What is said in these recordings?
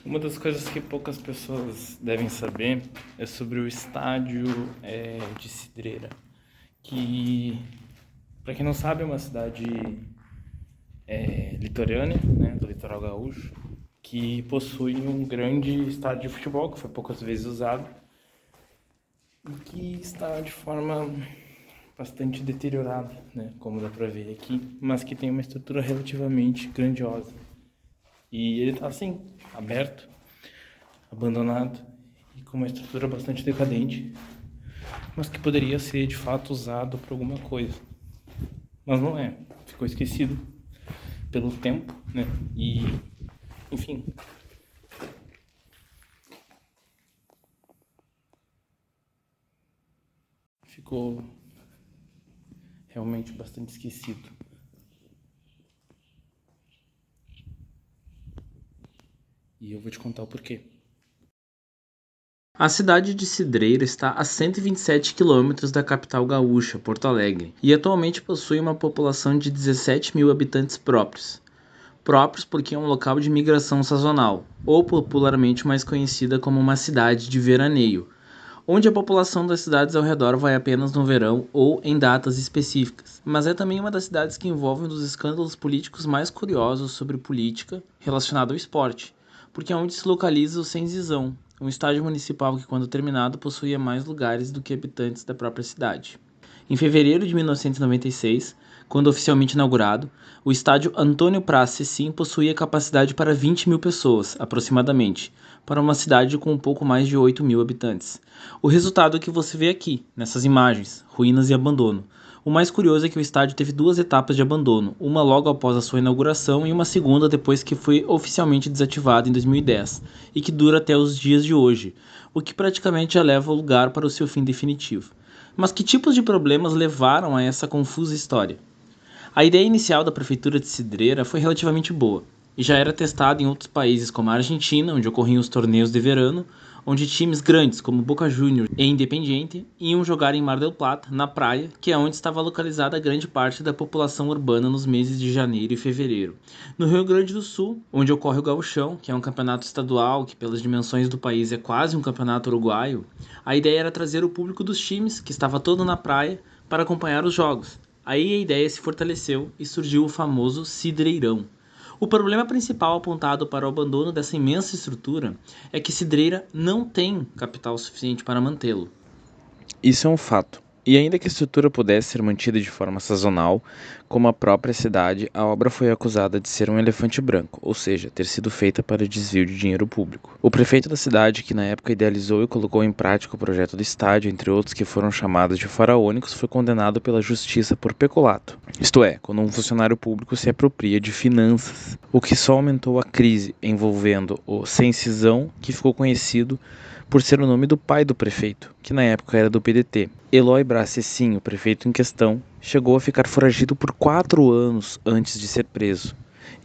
Uma das coisas que poucas pessoas devem saber é sobre o estádio de Cidreira, que, para quem não sabe, é uma cidade litorânea, né, do litoral gaúcho, que possui um grande estádio de futebol, que foi poucas vezes usado, e que está de forma bastante deteriorada, né, como dá para ver aqui, mas que tem uma estrutura relativamente grandiosa. E ele está assim, aberto, abandonado e com uma estrutura bastante decadente, mas que poderia ser de fato usado para alguma coisa. Mas não é, ficou esquecido pelo tempo, né? E, enfim. Ficou realmente bastante esquecido. E eu vou te contar o porquê. A cidade de Cidreira está a 127 quilômetros da capital gaúcha, Porto Alegre, e atualmente possui uma população de 17 mil habitantes próprios. Próprios porque é um local de migração sazonal, ou popularmente mais conhecida como uma cidade de veraneio, onde a população das cidades ao redor vai apenas no verão ou em datas específicas. Mas é também uma das cidades que envolve um dos escândalos políticos mais curiosos sobre política relacionado ao esporte, porque é onde se localiza o Senzizão, um estádio municipal que, quando terminado, possuía mais lugares do que habitantes da própria cidade. Em fevereiro de 1996, quando oficialmente inaugurado, o estádio Antônio Praz Cecim possuía capacidade para 20 mil pessoas, aproximadamente, para uma cidade com um pouco mais de 8 mil habitantes. O resultado é que você vê aqui, nessas imagens, ruínas e abandono. O mais curioso é que o estádio teve duas etapas de abandono, uma logo após a sua inauguração e uma segunda depois que foi oficialmente desativado em 2010, e que dura até os dias de hoje, o que praticamente já leva o lugar para o seu fim definitivo. Mas que tipos de problemas levaram a essa confusa história? A ideia inicial da prefeitura de Cidreira foi relativamente boa, e já era testada em outros países como a Argentina, onde ocorriam os torneios de verano, onde times grandes como Boca Juniors e Independiente iam jogar em Mar del Plata, na praia, que é onde estava localizada a grande parte da população urbana nos meses de janeiro e fevereiro. No Rio Grande do Sul, onde ocorre o Gauchão, que é um campeonato estadual que pelas dimensões do país é quase um campeonato uruguaio, a ideia era trazer o público dos times, que estava todo na praia, para acompanhar os jogos. Aí a ideia se fortaleceu e surgiu o famoso Cidreirão. O problema principal apontado para o abandono dessa imensa estrutura é que Cidreira não tem capital suficiente para mantê-lo. Isso é um fato. E ainda que a estrutura pudesse ser mantida de forma sazonal, como a própria cidade, a obra foi acusada de ser um elefante branco, ou seja, ter sido feita para desvio de dinheiro público. O prefeito da cidade, que na época idealizou e colocou em prática o projeto do estádio, entre outros que foram chamados de faraônicos, foi condenado pela justiça por peculato. Isto é, quando um funcionário público se apropria de finanças, o que só aumentou a crise envolvendo o Senzizão, que ficou conhecido por ser o nome do pai do prefeito, que na época era do PDT. Eloy Braz Cecim, o prefeito em questão, chegou a ficar foragido por 4 anos antes de ser preso,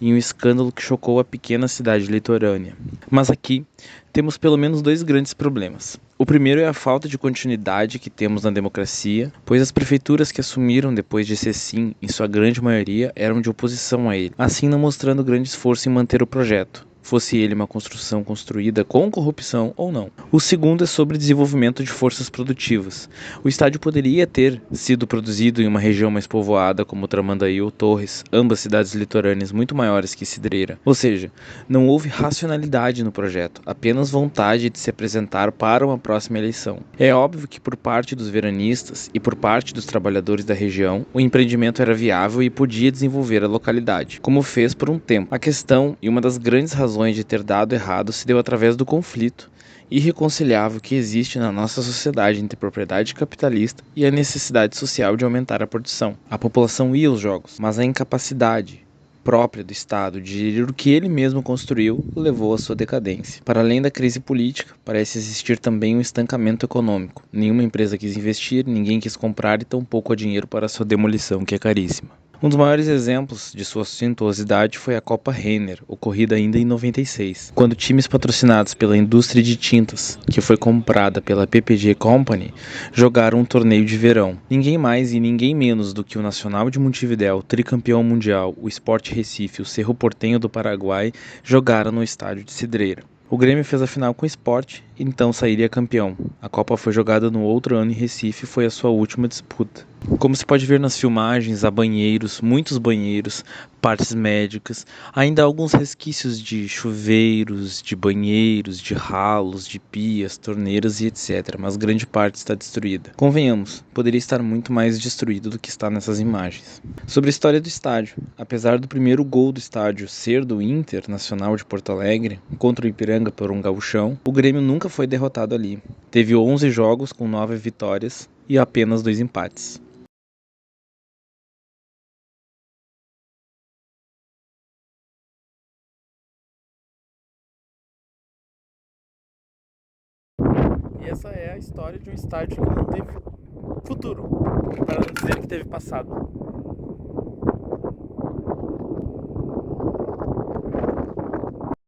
em um escândalo que chocou a pequena cidade litorânea. Mas aqui temos pelo menos 2 grandes problemas. O primeiro é a falta de continuidade que temos na democracia, pois as prefeituras que assumiram depois de Cecim, em sua grande maioria, eram de oposição a ele, assim não mostrando grande esforço em manter o projeto, fosse ele uma construção construída com corrupção ou não. O segundo é sobre desenvolvimento de forças produtivas. O estádio poderia ter sido produzido em uma região mais povoada como Tramandaí ou Torres, ambas cidades litorâneas muito maiores que Cidreira. Ou seja, não houve racionalidade no projeto, apenas vontade de se apresentar para uma próxima eleição. É óbvio que por parte dos veranistas e por parte dos trabalhadores da região, o empreendimento era viável e podia desenvolver a localidade, como fez por um tempo. A questão, e uma das grandes razões de ter dado errado, se deu através do conflito irreconciliável que existe na nossa sociedade entre propriedade capitalista e a necessidade social de aumentar a produção. A população ia aos jogos, mas a incapacidade própria do Estado de gerir o que ele mesmo construiu levou à sua decadência. Para além da crise política, parece existir também um estancamento econômico. Nenhuma empresa quis investir, ninguém quis comprar e tampouco há dinheiro para sua demolição, que é caríssima. Um dos maiores exemplos de sua suntuosidade foi a Copa Renner, ocorrida ainda em 96, quando times patrocinados pela indústria de tintas, que foi comprada pela PPG Company, jogaram um torneio de verão. Ninguém mais e ninguém menos do que o Nacional de Montevidéu, tricampeão mundial, o Sport Recife e o Cerro Porteño do Paraguai jogaram no estádio de Cidreira. O Grêmio fez a final com o Sport e então sairia campeão. A Copa foi jogada no outro ano em Recife e foi a sua última disputa. Como se pode ver nas filmagens, há banheiros, muitos banheiros, partes médicas, ainda há alguns resquícios de chuveiros, de banheiros, de ralos, de pias, torneiras e etc, mas grande parte está destruída. Convenhamos, poderia estar muito mais destruído do que está nessas imagens. Sobre a história do estádio, apesar do primeiro gol do estádio ser do Internacional de Porto Alegre, contra o Ipiranga por um gauchão, o Grêmio nunca foi derrotado ali. Teve 11 jogos com 9 vitórias e apenas 2 empates. E essa é a história de um estádio que não teve futuro, para não dizer que teve passado.